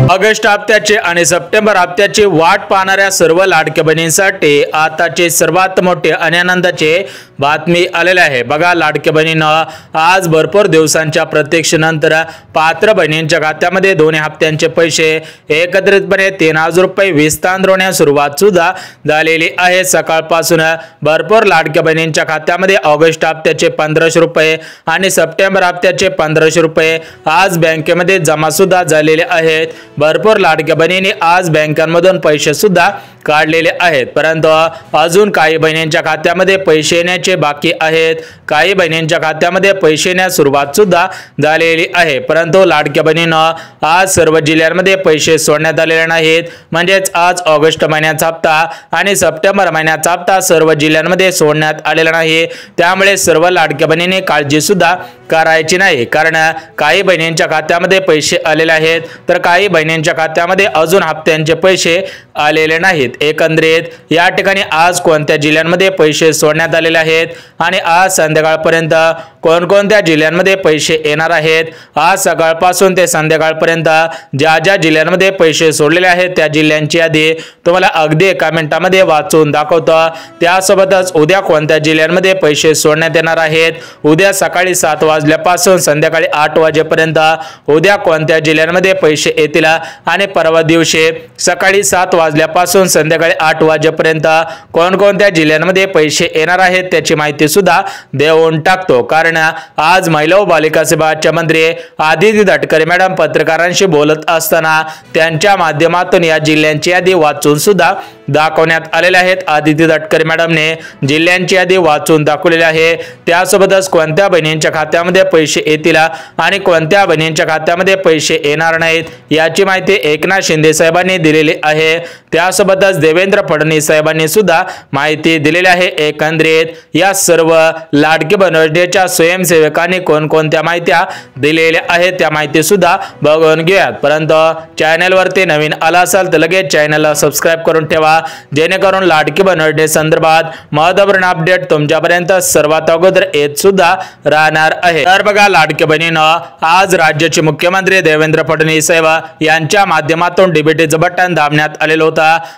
August हप्त्याचे आणि September हप्त्याची वाट पाहणाऱ्या सर्व लाडक्या बहिणींसाठी आताचे सर्वात मोठे आणि आनंदाचे बातमी आलेले आहे। बघा, लाडक्या बहिणींनो, आज भरपूर दिवसांच्या प्रतीक्षेनंतर पात्र बहिणींच्या खात्यामध्ये दोन्ही हप्त्यांचे पैसे एकत्रितपणे 3000 रुपये विस्तारण्यास सुरुवात सुद्धा झालेली आहे। सकाळपासून भरपूर लाडक्या बहिणींच्या खात्यामध्ये ऑगस्ट हप्त्याचे 1500 रुपये आणि सप्टेंबर हप्त्याचे 1500 रुपये आज बँकेमध्ये जमा सुद्धा झालेले आहेत। भरपूर लाडक्या बहिणींनी आज बँकांमधून पैसे सुद्धा काढलेले आहेत, परंतु अजून काही बहिणींच्या खात्यामध्ये पैसे येण्याचे बाकी आहेत। काही बहिणींच्या खात्यामध्ये पैसे येण्यास सुरुवात सुद्धा झालेली आहे, परंतु लाडक्या बहिणींनो, आज सर्व जिल्ह्यांमध्ये पैसे सोडण्यात आलेले नाहीत। म्हणजेच आज ऑगस्ट महिन्याचा हप्ता आणि सप्टेंबर महिन्याचा हप्ता सर्व जिल्ह्यांमध्ये सोडण्यात आलेला नाही। त्यामुळे सर्व लाडक्या बहिणींनी काळजी सुद्धा करायची नाही, कारण काही बहिणींच्या खात्यामध्ये पैसे आलेले आहेत तर काही बहिणींच्या खात्यामध्ये अजून हप्त्यांचे पैसे आलेले नाहीत। एकंदरीत या ठिकाणी आज कोणत्या जिल्ह्यांमध्ये पैसे सोडण्यात आलेले आहेत आणि आज संध्याकाळपर्यंत कोणकोणत्या जिल्ह्यांमध्ये पैसे येणार आहेत, आज सकाळपासून ते संध्याकाळपर्यंत ज्या ज्या जिल्ह्यांमध्ये पैसे सोडलेले आहेत त्या जिल्ह्यांची यादी तुम्हाला अगदी एका मिनिटामध्ये वाचून दाखवतो। त्यासोबतच उद्या कोणत्या जिल्ह्यांमध्ये पैसे सोडण्यात येणार आहेत, उद्या सकाळी 7 वाजल्यापासून संध्याकाळी 8 वाजेपर्यंत उद्या कोणत्या जिल्ह्यांमध्ये पैसे येतील आणि परवा दिवशी सकाळी 7 वाजल्यापासून संध्याकाळी 8 वाजेपर्यंत कोणकोणत्या जिल्ह्यांमध्ये पैसे येणार आहेत त्याची माहिती सुद्धा देऊन टाकतो। कारण आज महिला व बालिका विभागाच्या मंत्री आदिती तटकरे मॅडम पत्रकारांशी बोलत असताना त्यांच्या माध्यमातून या जिल्ह्यांची यादी वाचून सुद्धा दाखवण्यात आलेले आहेत। आदिती तटकरे मॅडमने जिल्ह्यांची यादी वाचून दाखवलेली आहे। त्यासोबतच कोणत्या बहिणींच्या खात्यामध्ये पैसे येतील आणि कोणत्या बहिणींच्या खात्यामध्ये पैसे येणार नाहीत याची माहिती एकनाथ शिंदे साहेबांनी दिलेली आहे। त्यासोबतच देवेंद्र फडणवीस साहेबांनी सुद्धा माहिती दिलेली आहे। एकंदरीत या सर्व लाडकी बहिणीच्या स्वयंसेवकांनी कोणकोणत्या माहित्या दिलेल्या आहेत त्या माहिती सुद्धा बघून घेऊयात, परंतु चॅनलवरती नवीन आला असाल तर लगेच चॅनलला सबस्क्राइब करून ठेवा, जेणेकरून लाडकी बहिणी संदर्भात महत्त्वपूर्ण अपडेट तुमच्यापर्यंत सर्वात अगोदर येत सुद्धा राहणार आहे। तर बघा, लाडकी बहिणींनो, आज राज्याचे मुख्यमंत्री देवेंद्र फडणवीस साहेब यांच्या माध्यमातून डीबीटीचं बटन दाबण्यात आलेलं होतं।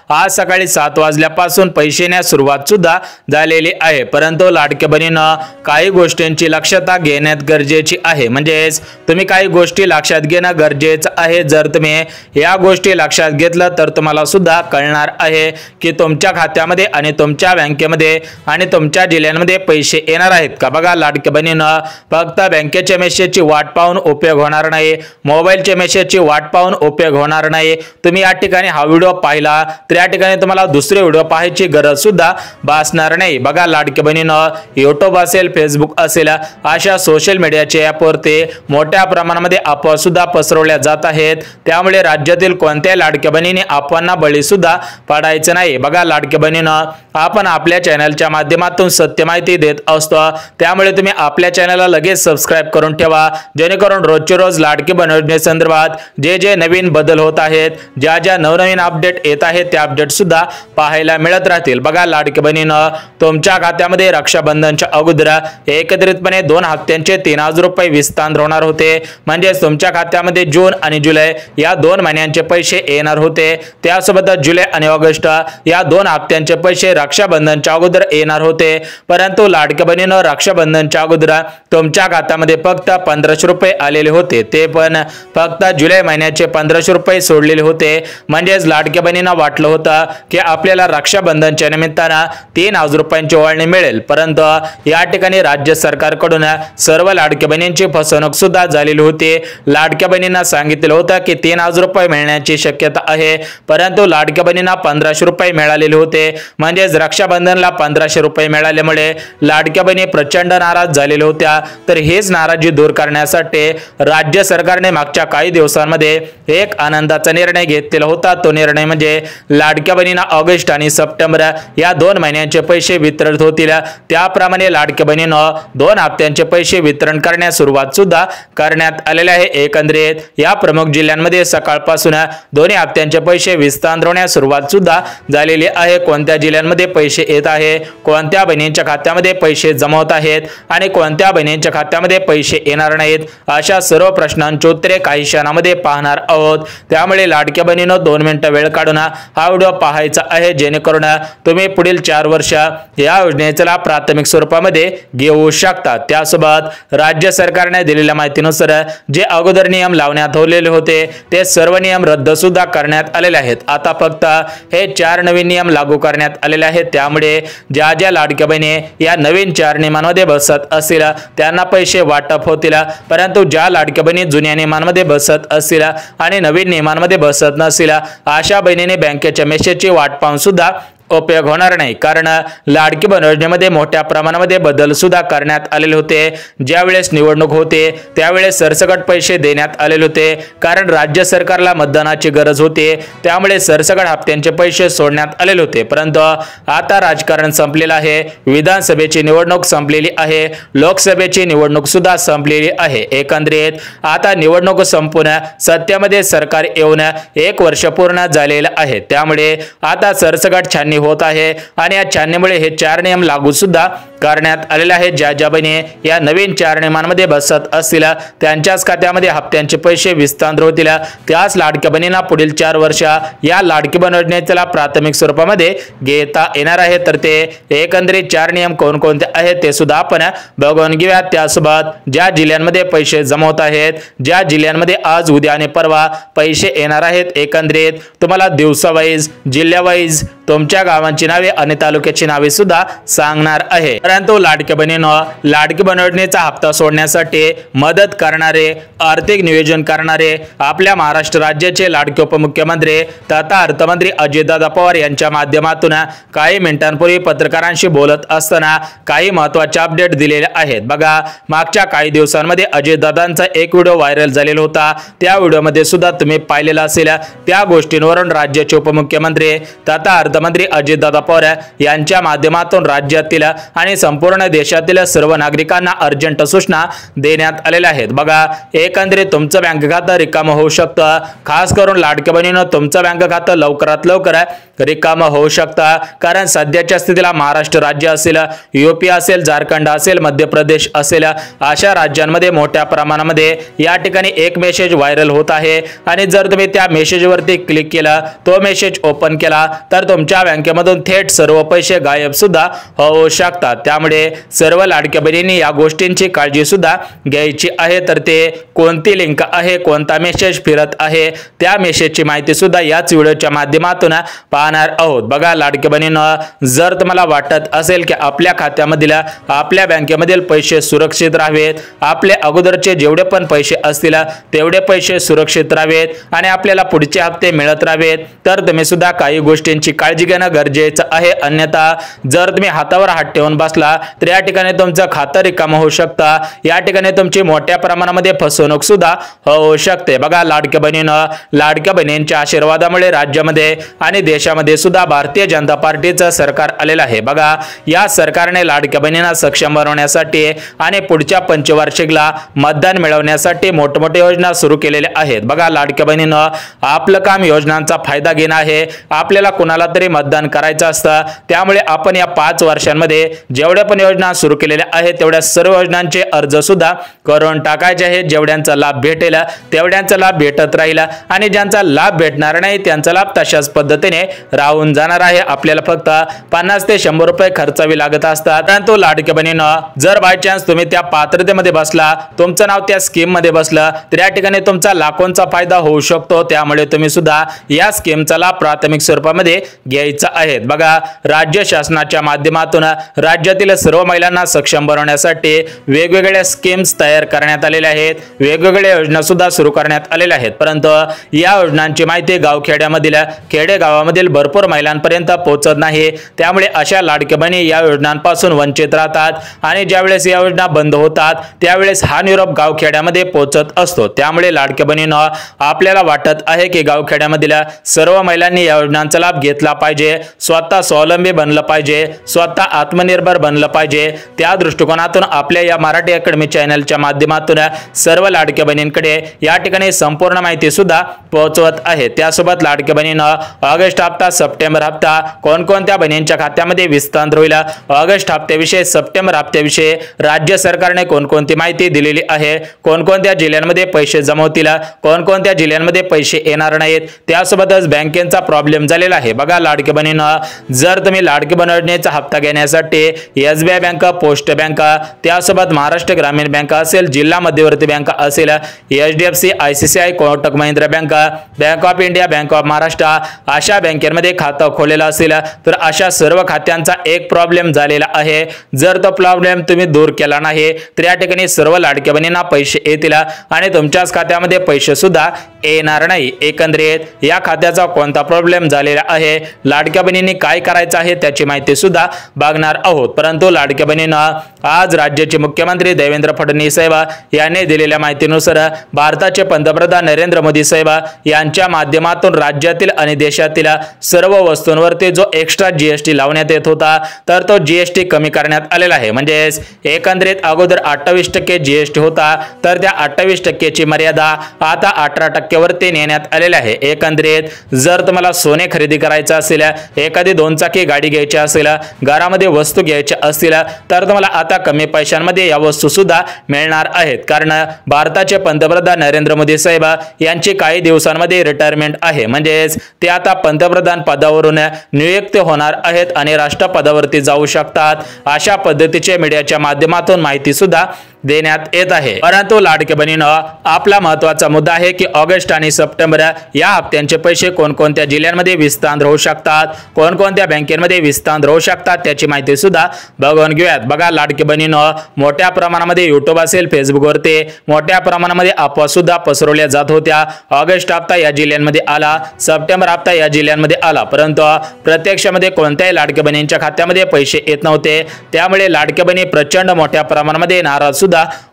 आज सकाळी 7 वाजल्यापासून पैसे येण्यास सुरुवात सुद्धा झालेली आहे, परंतु लाडकी बहिणींनो, काही गोष्टींची लक्षता घेण्यात गरजेची आहे। म्हणजेच तुम्ही काही गोष्टी लक्षात घेणं गरजेचं आहे। जर तुम्ही या गोष्टी लक्षात घेतलं तर तुम्हाला सुद्धा कळणार आहे की तुमच्या खात्यामध्ये आणि तुमच्या बँकेमध्ये आणि तुमच्या जिल्ह्यांमध्ये पैसे येणार आहेत का। बघा लाडक्या बहिणींनो, फक्त बँकेच्या मेसेजची वाट पाहून उपयोग होणार नाही, मोबाईलच्या मेसेजची वाट पाहून उपयोग होणार नाही। तुम्ही या ठिकाणी हा व्हिडिओ पाहिला तर या ठिकाणी तुम्हाला दुसरे व्हिडिओ पाहायची गरज सुद्धा भासणार नाही। बघा लाडक्या बहिणींनो, YouTube असेल, फेसबुक असेल, अशा सोशल मीडियाच्या ॲपवरती मोठ्या प्रमाणामध्ये अफवा सुद्धा पसरवल्या जात आहेत। त्यामुळे राज्यातील कोणत्याही लाडक्या बहिणीने अफवांना बळी सुद्धा पडायचं नाही। बघा लाडक्या बहिणींनो, आपण आपल्या चॅनलच्या माध्यमातून सत्य माहिती देत असतो, त्यामुळे तुम्ही आपल्या चॅनलला लगेच सबस्क्राइब करून ठेवा, जेणेकरून रोजचे रोज लाडकी बहिणी संदर्भात जे नवीन बदल होत आहेत, ज्या ज्या नवनवीन अपडेट येत आहेत त्या अपडेट सुद्धा पाहायला मिळत राहतील। बघा लाडकी बहिणींनो, तुमच्या खात्यामध्ये रक्षाबंधनच्या अगोदर एकत्रितपणे 2 हप्त्यांचे 3000 रुपये विस्तार होणार होते। म्हणजे तुमच्या खात्यामध्ये जून आणि जुलै या 2 महिन्यांचे पैसे येणार होते। त्यासोबतच जुलै आणि ऑगस्ट या 2 हप्त्यांचे पैसे रक्षाबंधनच्या अगोदर येणार होते, परंतु लाडक्या बहिणींनो, रक्षाबंधनच्या अगोदर तुमच्या खात्यामध्ये फक्त 1500 रुपये आलेले होते, ते पण फक्त जुलै महिन्याचे 1500 रुपये सोडलेले होते। म्हणजेच लाडक्या बहिणींना वाटलं होतं की आपल्याला रक्षाबंधनच्या निमित्तानं 3000 रुपयांची ओवाळणी मिळेल, परंतु या ठिकाणी राज्य सरकारकडून सर्व लाडक्या बहिणींची फसवणूक सुद्धा झालेली होती। लाडक्या बहिणींना सांगितलं होतं की 3000 रुपये मिळण्याची शक्यता आहे, परंतु लाडक्या बहिणींना 1500 रुपये मिळालेले होते। म्हणजेच रक्षाबंधनला 1500 रुपये मिळाल्यामुळे लाडक्या बहिणी प्रचंड नाराज झालेल्या होत्या। तर हेच नाराजी दूर करण्यासाठी राज्य सरकारने मागच्या काही दिवसांमध्ये एक आनंदाचा निर्णय घेतलेला होता। तो निर्णय म्हणजे लाडक्या बहिणींना ऑगस्ट आणि सप्टेंबर या 2 महिन्यांचे पैसे वितरित होतील, त्याप्रमाणे लाडक्या बहिणींनो 2 हप्त्यांचे पैसे वितरण करण्यास सुरुवात सुद्धा करण्यात आलेले आहे। एकंदरीत या प्रमुख जिल्ह्यांमध्ये सकाळपासून दोन्ही हप्त्यांचे पैसे विस्तार होण्यास सुरुवात सुद्धा झालेली आहे, कोणत्या जिल्ह्यांमध्ये पैसे येत आहे, कोणत्या बहिणींच्या खात्यामध्ये पैसे जमा होत आहेत आणि कोणत्या बहिणींच्या खात्यामध्ये पैसे येणार नाहीत, अशा सर्व प्रश्नांची उत्तरे काही क्षणामध्ये पाहणार आहोत। त्यामुळे लाडक्या बहिणींनो 2 मिनिटं वेळ काढून हा व्हिडिओ पाहायचा आहे, जेणेकरून तुम्ही पुढील 4 वर्ष या योजनेचा लाभ प्राथमिक स्वरूपामध्ये घेऊ शकता। त्यासोबत राज्य सरकारने दिलेल्या माहितीनुसार जे अगोदर नियम लावण्यात आलेले होते ते सर्व नियम रद्द सुद्धा करण्यात आलेले आहेत। आता फक्त हे 4 नवीन नियम लागू करण्यात आलेले आहेत। त्यामुळे ज्या ज्या लाडक्या बहिणी या नवीन 4 नियमांमध्ये बसत असतील त्यांना पैसे वाटप होतील, परंतु ज्या लाडक्या बहिणी जुन्या नियमांमध्ये बसत असतील आणि नवीन नियमांमध्ये बसत नसतील अशा बहिणीने बँकेच्या मेसेजची वाट पाहून सुद्धा उपयोग होणार नाही, कारण लाडकी बहीण योजनेमध्ये मोठ्या प्रमाणामध्ये बदल सुद्धा करण्यात आलेले होते। ज्यावेळेस निवडणूक होते त्यावेळेस सरसकट पैसे देण्यात आलेले होते, कारण राज्य सरकारला मतदानाची गरज होती, त्यामुळे सरसकट हप्त्यांचे पैसे सोडण्यात आलेले होते। परंतु आता राजकारण संपलेलं आहे, विधानसभेची निवडणूक संपलेली आहे, लोकसभेची निवडणूक सुद्धा संपलेली आहे। एकंदरीत आता निवडणूक संपून सत्तेमध्ये सरकार येऊन 1 वर्ष पूर्ण झालेलं आहे, त्यामुळे आता सरसकट छाननी होत आहे आणि या छाननीमुळे हे 4 नियम लागू सुद्धा करण्यात आलेले आहेत। ज्या ज्या बहिणी या नवीन 4 नियमांमध्ये बसत असतील त्यांच्याच खात्यामध्ये हप्त्यांचे पैसे विस्तार होतील, त्याच लाडक्या बहिणींना पुढील 4 वर्ष या लाडकी बहीण योजनेला प्राथमिक स्वरूपामध्ये घेता येणार आहे। तर ते एकंदरीत 4 नियम कोणकोणते आहेत ते सुद्धा आपण बघून घेऊया। त्यासोबत ज्या जिल्ह्यांमध्ये पैसे जमा होत आहेत, ज्या जिल्ह्यांमध्ये आज उद्या आणि परवा पैसे येणार आहेत, एकंदरीत तुम्हाला दिवसावाईज जिल्ह्यावाईज तुमच्या गावांची नावे आणि तालुक्याची नावे सुद्धा सांगणार आहे। परंतु लाडक्या बहिणींनो, लाडकी बहीण योजनेचा हप्ता सोडण्यासाठी मदत करणारे, आर्थिक नियोजन करणारे आपल्या महाराष्ट्र राज्याचे लाडके उपमुख्यमंत्री तथा अर्थमंत्री अजितदादा पवार यांच्या माध्यमातून काही मिनिटांपूर्वी पत्रकारांशी बोलत असताना काही महत्त्वाचे अपडेट दिलेले आहेत। बघा, मागच्या काही दिवसांमध्ये अजितदादांचा एक व्हिडिओ व्हायरल झालेला होता, त्या व्हिडिओमध्ये सुद्धा तुम्ही पाहिलेला असेल। त्या गोष्टींवरून राज्याचे उपमुख्यमंत्री तथा अर्थमंत्री अजितदादा पवार यांच्या माध्यमातून राज्यातील आणि संपूर्ण देशातील सर्व नागरिकांना अर्जंट सूचना देण्यात आलेल्या आहेत। बघा, एकंदरीत तुमचं बँक खातं रिकामं होऊ शकतं, खास करून लाडक्या बहिणींनो तुमचं बँक खातं लवकरात लवकर रिकामं होऊ शकतं, कारण सध्याच्या स्थितीला महाराष्ट्र राज्य असेल, यूपी असेल, झारखंड असेल, मध्य प्रदेश असेल, अशा राज्यांमध्ये मोठ्या प्रमाणामध्ये या ठिकाणी एक मेसेज व्हायरल होत आहे आणि जर तुम्ही त्या मेसेजवरती क्लिक केला, तो मेसेज ओपन केला तर तुमच्या बँकेमधून थेट सर्व पैसे गायब सुद्धा होऊ शकतात। त्यामुळे सर्व लाडक्या बहिणींनी या गोष्टींची काळजी सुद्धा घ्यायची आहे। तर ते कोणती लिंक आहे, कोणता मेसेज फिरत आहे, त्या मेसेजची माहिती सुद्धा याच व्हिडिओच्या माध्यमातून पाहणार आहोत। बघा लाडक्या बहिणींनो, जर तुम्हाला वाटत असेल की आपल्या खात्यामधील, आपल्या बँकेमधील पैसे सुरक्षित राहावेत, आपले अगोदरचे जेवढे पण पैसे असतील तेवढे पैसे सुरक्षित राहावेत आणि आपल्याला पुढचे हप्ते मिळत राहावेत, तर तुम्ही सुद्धा काही गोष्टींची काळजी घेणं गरजेचं आहे। अन्यथा जर तुम्ही हातावर हात ठेवून बसला तर या ठिकाणी तुमचं खातं रिकामं होऊ शकतं, या ठिकाणी तुमची मोठ्या प्रमाणामध्ये फसवणूक सुद्धा होऊ शकते। बघा लाडक्या बहिणींनो, लाडक्या बहिणींच्या आशीर्वादामुळे राज्यामध्ये आणि देशामध्ये सुद्धा भारतीय जनता पार्टीचं सरकार आलेलं आहे। बघा, या सरकारने लाडक्या बहिणींना सक्षम बनवण्यासाठी आणि पुढच्या पंचवार्षिकला मतदान मिळवण्यासाठी मोठमोठ्या योजना सुरू केलेल्या आहेत। बघा लाडक्या बहिणींनो, आपलं काम योजनांचा फायदा घेणं आहे, आपल्याला कुणाला तरी मतदान करायचं असतं, त्यामुळे आपण या 5 वर्षांमध्ये जेवढ्या पण योजना सुरू केलेल्या आहेत तेवढ्या सर्व योजनांचे अर्ज सुद्धा करून टाकायचे आहेत। जेवढ्यांचा लाभ भेटेल तेवढ्यांचा लाभ भेटत राहील आणि ज्यांचा लाभ भेटणार नाही त्यांचा लाभ तशाच पद्धतीने राहून जाणार आहे। आपल्याला फक्त 50 ते 100 रुपये खर्चावे लागत असतात। परंतु लाडक्या बहिणींनो, जर बाय चान्स तुम्ही त्या पात्रतेमध्ये बसला, तुमचं नाव त्या स्कीम मध्ये बसलं, तर या ठिकाणी तुमचा लाखोंचा फायदा होऊ शकतो। त्यामुळे तुम्ही सुद्धा या स्कीमचा लाभ प्राथमिक स्वरूपामध्ये घ्यायचा आहे। बघा, राज्य शासनाच्या माध्यमातून राज्यातील सर्व महिलांना सक्षम बनवण्यासाठी वेगवेगळ्या स्कीम्स तयार करण्यात आलेल्या आहेत, वेगवेगळ्या योजना सुद्धा सुरू करण्यात आलेल्या आहेत। परंतु या योजनांची माहिती गावखेड्यामधील, खेडेगावामधील भरपूर महिलांपर्यंत पोहोचत नाही, त्यामुळे अशा लाडक्या बहिणी या योजनांपासून वंचित राहतात आणि ज्यावेळेस या योजना बंद होतात त्यावेळेस हा निरोप गावखेड्यामध्ये पोहोचत असतो। त्यामुळे लाडक्या बहिणींनो, आपल्याला वाटत आहे की गावखेड्यामधील सर्व महिलांनी या योजनांचा लाभ घेतला पाहिजे, स्वतः स्वावलंबी बनलं पाहिजे, स्वतः आत्मनिर्भर बनलं पाहिजे, त्या दृष्टिकोनातून आपल्या या मराठी अकॅडमी चॅनलच्या माध्यमातून सर्व लाडक्या बहिणींकडे या ठिकाणी संपूर्ण माहिती सुद्धा पोहोचवत आहे। त्यासोबत लाडक्या बहिणींना ऑगस्ट हप्ता, सप्टेंबर हप्ता कोणकोणत्या बहिणींच्या खात्यामध्ये विस्तार होईल, ऑगस्ट हप्त्याविषयी, सप्टेंबर हप्त्याविषयी राज्य सरकारने कोणकोणती माहिती दिलेली आहे, कोणकोणत्या जिल्ह्यांमध्ये पैसे जमा होतील, कोणकोणत्या जिल्ह्यांमध्ये पैसे येणार नाहीत, त्यासोबतच बँकेचा प्रॉब्लेम झालेला आहे। बघा लाडक्या बहिणींना, जर तुम्ही लाडकी बहीण योजनेचा हप्ता घेण्यासाठी SBI बँक, पोस्ट बँक, त्यासोबत महाराष्ट्र ग्रामीण बँक असेल, जिल्हा मध्यवर्ती बँक असेल, HDFC, ICICI, Kotak Mahindra bank, bank of India, bank of Maharashtra अशा बँकेमध्ये खातं खोलेलं असेल तर अशा सर्व खात्यांचा एक प्रॉब्लेम झालेला आहे। जर तो प्रॉब्लेम तुम्ही दूर केला नाही तर या ठिकाणी सर्व लाडक्या बहिणींना पैसे येतील आणि तुमच्याच खात्यामध्ये पैसे सुद्धा येणार नाही। एकंदरीत या खात्याचा कोणता प्रॉब्लेम झालेला आहे, लाडक्या बहिणींनी काय करायचं आहे त्याची माहिती सुद्धा बघणार आहोत। परंतु लाडक्या बहिणींना आज राज्याचे मुख्यमंत्री देवेंद्र फडणवीस साहेब यांनी दिलेल्या माहितीनुसार भारताचे पंतप्रधान नरेंद्र मोदी साहेब यांच्या माध्यमातून राज्यातील आणि देशातील सर्व वस्तूंवरती जो एक्स्ट्रा GST लावण्यात येत होता तर तो GST कमी करण्यात आलेला आहे। म्हणजे एकंदरीत अगोदर 28% GST होता तर त्या 28% ची मर्यादा आता 18% वरती नेण्यात आलेली आहे। एकंदरीत जर तुम्हाला सोने खरेदी करायचं असेल, एखादी 2 चाकी गाडी घ्यायची असेल, घरामध्ये वस्तू घ्यायच्या असतील तर तुम्हाला आता कमी पैशांमध्ये या वस्तू सुद्धा मिळणार आहेत। कारण भारताचे पंतप्रधान नरेंद्र मोदी साहेब यांची काही दिवसांमध्ये रिटायरमेंट आहे, म्हणजे ते आता पंतप्रधान पदावरून नियुक्त होणार आहेत आणि राष्ट्रपदावरती जाऊ शकतात, अशा पद्धतीचे मीडियाच्या माध्यमातून माहिती सुद्धा देण्यात येत आहे। परंतु लाडक्या बहिणींनो, आपला महत्त्वाचा मुद्दा आहे की ऑगस्ट आणि सप्टेंबर या हप्त्यांचे पैसे कोणकोणत्या जिल्ह्यांमध्ये विस्तार होऊ शकतात, कोणकोणत्या बँकेमध्ये विस्तार होऊ शकतात त्याची माहिती सुद्धा बघून घेऊयात। बघा लाडक्या बहिणींनो, मोठ्या प्रमाणामध्ये YouTube असेल, Facebook वरती मोठ्या प्रमाणामध्ये अफवा सुद्धा पसरवल्या जात होत्या। ऑगस्ट हप्ता या जिल्ह्यांमध्ये आला, सप्टेंबर हप्ता या जिल्ह्यांमध्ये आला, परंतु प्रत्यक्षामध्ये कोणत्याही लाडक्या बहिणींच्या खात्यामध्ये पैसे येत नव्हते। त्यामुळे लाडक्या बहिणी प्रचंड मोठ्या प्रमाणामध्ये नाराज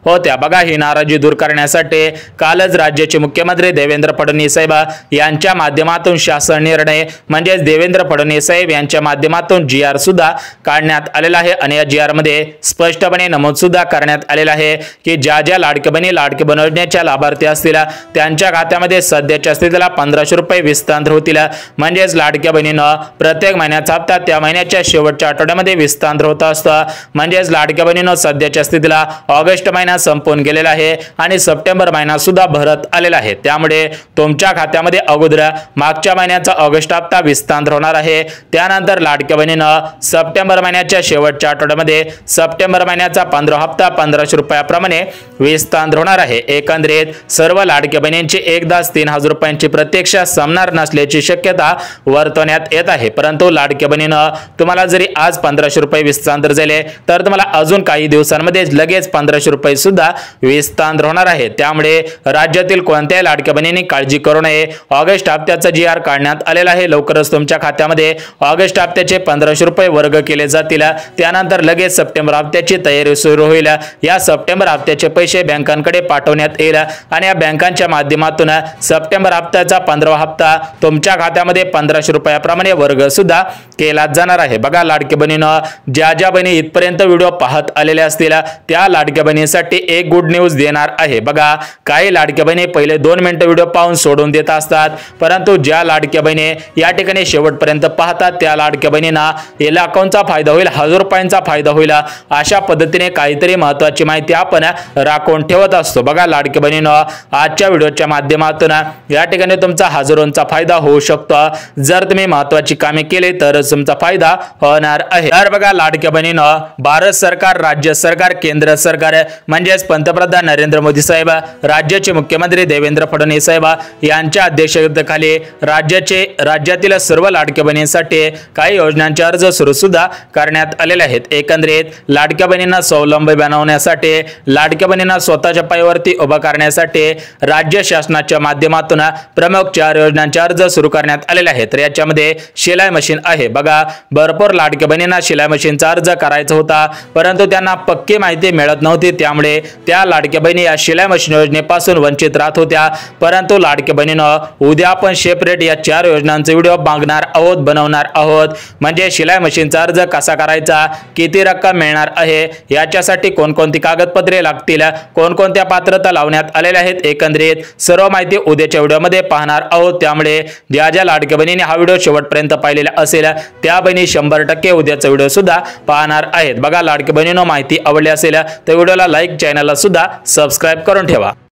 होत्या। बघा ही नाराजी दूर करण्यासाठी कालच राज्याचे मुख्यमंत्री देवेंद्र फडणवीस साहेब यांच्या माध्यमातून शासन निर्णय म्हणजे देवेंद्र फडणवीस साहेब यांच्या माध्यमातून GR सुद्धा काढण्यात आलेला आहे आणि या GR मध्ये स्पष्टपणे नमूद सुद्धा करण्यात आलेला आहे की ज्या ज्या लाडक्या बहिणी लाडकी बहीण योजनेच्या लाभार्थी असतील त्यांच्या खात्यामध्ये सध्याच्या स्थितीला 1500 रुपये विस्तार होतील। म्हणजेच लाडक्या बहिणींना प्रत्येक महिन्याचा हप्ता त्या महिन्याच्या शेवटच्या आठवड्यामध्ये विस्तार होत असतं। म्हणजेच लाडक्या बहिणींना सध्याच्या स्थितीला ऑगस्ट महिना संपून गेलेला आहे आणि सप्टेंबर महिना सुद्धा भरत आलेला आहे। त्यामुळे तुमच्या खात्यामध्ये अगोदर मागच्या महिन्याचा ऑगस्ट हप्ता विस्तार होणार आहे, त्यानंतर लाडक्या बहिणींना सप्टेंबर महिन्याच्या शेवटच्या आठवड्यामध्ये सप्टेंबर महिन्याचा 15 हप्ता 1500 रुपयाप्रमाणे विस्तार होणार आहे। एकंदरीत सर्व लाडक्या बहिणींची एकदाच 3000 रुपयांची प्रत्यक्षात संपणार नसल्याची शक्यता वर्तवण्यात येत आहे। परंतु लाडक्या बहिणींना तुम्हाला जरी आज 1500 रुपये विस्तार झाले तर तुम्हाला अजून काही दिवसांमध्ये लगेच 1500 रुपये सुद्धा विस्तार होणार आहे। त्यामुळे राज्यातील कोणत्याही लाडक्या बहिणींनी काळजी करू नये। ऑगस्ट हप्त्याचा GR काढण्यात आलेला आहे, लवकरच तुमच्या खात्यामध्ये ऑगस्ट हप्त्याचे 1500 रुपये वर्ग केले जातील, त्यानंतर लगेच सप्टेंबर हप्त्याची तयारी सुरू होईल। या सप्टेंबर हप्त्याचे पैसे बँकांकडे पाठवण्यात येईल आणि या बँकांच्या माध्यमातून सप्टेंबर हप्त्याचा 15वा हप्ता तुमच्या खात्यामध्ये 1500 रुपयाप्रमाणे वर्ग सुद्धा केला जाणार आहे। बघा लाडक्या बहिणींनो, ज्या ज्या बहिणी इथपर्यंत व्हिडिओ पाहत आलेल्या असतील त्या लाडक्या बहिणींसाठी एक गुड न्यूज देणार आहे। बघा काही लाडक्या बहिणी पहिले 2 मिनिटं व्हिडिओ पाहून सोडून देत असतात, परंतु ज्या लाडक्या बहिणी या ठिकाणी शेवटपर्यंत पाहतात त्या लाडक्या बहिणींना या अकाउंटचा फायदा होईल, 1000 रुपयांचा फायदा होईल, अशा पद्धतीने काहीतरी महत्त्वाची माहिती आपण राखून ठेवत असतो। बघा लाडक्या बहिणींनो, आजच्या व्हिडिओच्या माध्यमातून या ठिकाणी तुमचा हजारोंचा फायदा होऊ शकतो जर तुम्ही महत्त्वाची कामे केली तरच तुमचा फायदा होणार आहे। तर बघा लाडक्या बहिणींनो, भारत सरकार, राज्य सरकार, केंद्र सरकार म्हणजेच पंतप्रधान नरेंद्र मोदी साहेब, राज्याचे मुख्यमंत्री देवेंद्र फडणवीस साहेब यांच्या अध्यक्षतेखाली राज्यातील सर्व लाडक्या बहिणींसाठी काही योजनांचे अर्ज सुरू सुद्धा करण्यात आलेले आहेत। एकंदरीत लाडक्या बहिणींना स्वावलंबी बनवण्यासाठी, लाडक्या बहिणींना स्वतःच्या पायावरती उभा करण्यासाठी राज्य शासनाच्या माध्यमातून प्रमुख 4 योजनांचे अर्ज सुरू करण्यात आलेले आहेत। तर याच्यामध्ये शिलाई मशीन आहे। बघा भरपूर लाडक्या बहिणींना शिलाई मशीनचा अर्ज करायचा होता, परंतु त्यांना पक्की माहिती मिळत नव्हती नव्हती, त्यामुळे त्या लाडक्या बहिणी या शिलाई मशीन योजनेपासून वंचित राहत होत्या। परंतु लाडक्या बहिणीनं उद्या आपण सेपरेट या 4 योजनांचे व्हिडिओ मागणार आहोत, बनवणार आहोत। म्हणजे शिलाई मशीनचा अर्ज कसा करायचा, किती रक्कम मिळणार आहे, याच्यासाठी कोणकोणती कागदपत्रे लागतील, कोणकोणत्या पात्रता लावण्यात आलेल्या आहेत, एकंदरीत सर्व माहिती उद्याच्या व्हिडिओमध्ये पाहणार आहोत। त्यामुळे ज्या लाडक्या बहिणीने हा व्हिडिओ शेवटपर्यंत पाहिलेला असेल त्या बहिणी 100% उद्याचा व्हिडिओ सुद्धा पाहणार आहेत। बघा, लाडक्या बहिणींनो माहिती आवडली असेल तर व्हिडिओला लाईक, चॅनलला सुद्धा सबस्क्राइब करून ठेवा।